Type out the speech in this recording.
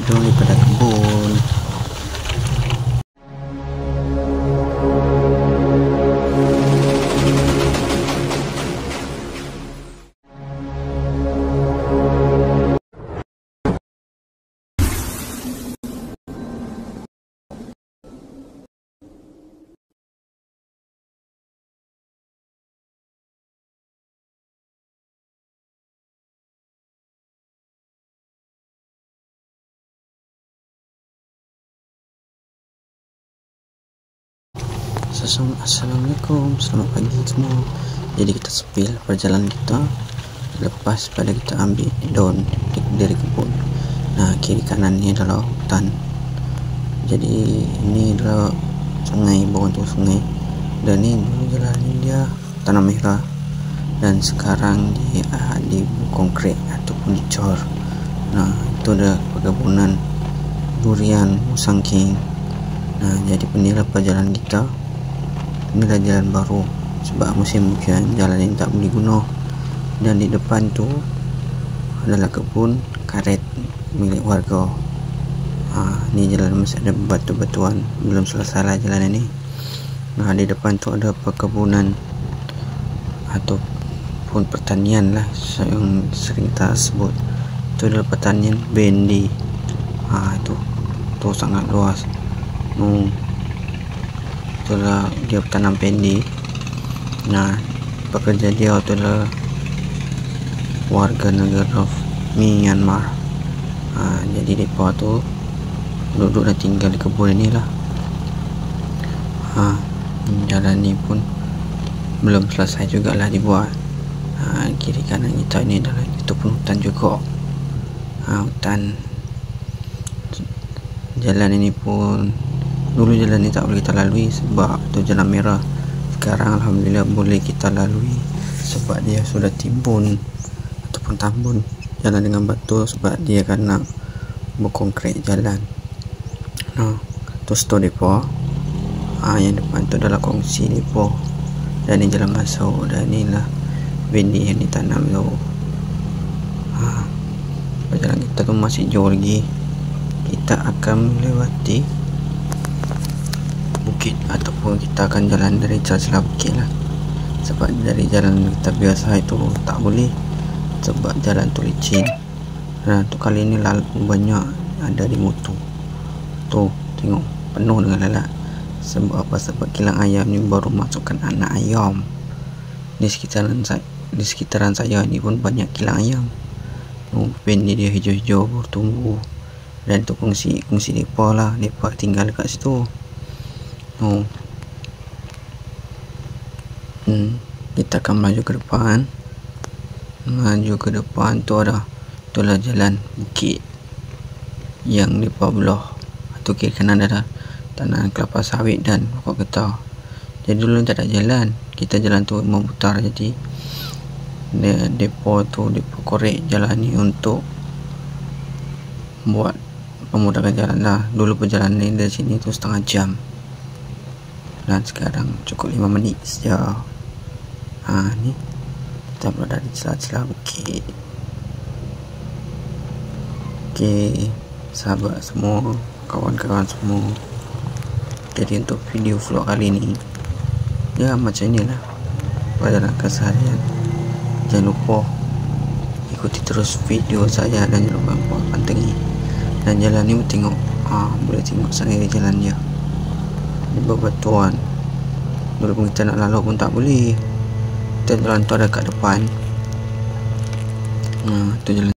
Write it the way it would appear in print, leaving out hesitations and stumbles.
daripada kebun. Assalamualaikum, selamat pagi semua. Jadi kita sepil perjalanan kita lepas pada kita ambil daun dari kebun. Nah, kiri kanan ni adalah hutan. Jadi ini adalah sungai, bawah tu sungai. Dan ni dulu jalan dia tanah merah, dan sekarang di konkret ataupun dicor. Nah, itu ada perkebunan durian, musang king. Nah, jadi inilah perjalanan kita. Inilah jalan baru sebab musim hujan, jalan ini tak boleh guna. Dan di depan tu adalah kebun karet milik warga. Ni jalan masih ada batu-batuan, belum selesai lah jalan ini. Nah, di depan tu ada perkebunan ataupun pertanian lah yang sering kita sebut. Itu adalah pertanian bendi. Itu sangat luas. Itulah dia tanam bendi. Nah, pekerja dia adalah warga negara Myanmar. Jadi mereka tu duduk dan tinggal di kebun inilah. Jalan ni pun belum selesai jugalah dibuat. Kiri kanan kita ini adalah itu pun hutan juga. Hutan. Jalan ini pun dulu jalan ni tak boleh kita lalui sebab tu jalan merah. Sekarang alhamdulillah boleh kita lalui sebab dia sudah timbun ataupun tambun jalan dengan batu sebab dia kena berkonkret jalan. Tu store depo. Yang depan tu adalah kongsi depo. Dan ni jalan masuk, dan inilah bendi yang ditanam tu. Perjalanan kita tu masih jauh lagi. Kita akan melewati bukit ataupun kita akan jalan dari celah-celah bukit lah. Sebab dari jalan kita biasa itu tak boleh sebab jalan tu licin. Tu kali ni banyak ada di motor. Tu tengok penuh dengan lalat. Sebab apa? Sebab kilang ayam ni baru masukkan anak ayam. Di sekitaran saya ni pun banyak kilang ayam. Bendi dia hijau-hijau bertumbuh. Dan tu kongsi depa lah, depa tinggal dekat situ. Kita akan maju ke depan. Itulah jalan bukit yang depa belah. Atau kiri kanan ada tanah kelapa sawit dan pokok getah. Jadi dulu tak ada jalan, kita jalan tu memutar. Jadi depa korek jalan ni untuk buat pemudahkan jalan lah. Dulu perjalanan ni dari sini tu setengah jam, dan sekarang cukup 5 minit saja. Ni kita berada di celah-celah bukit. Okey, sahabat semua, kawan-kawan semua. Jadi untuk video vlog kali ni ya macam inilah perjalanan keseharian. Jangan lupa ikuti terus video saya dan jangan lupa pantengin. Dan jalan ni tengok, boleh tengok sendiri jalan dia. Di bebatuan. Dulu pun kita nak lalu pun tak boleh. Kita jalan tu ada kat depan. Tu jalan.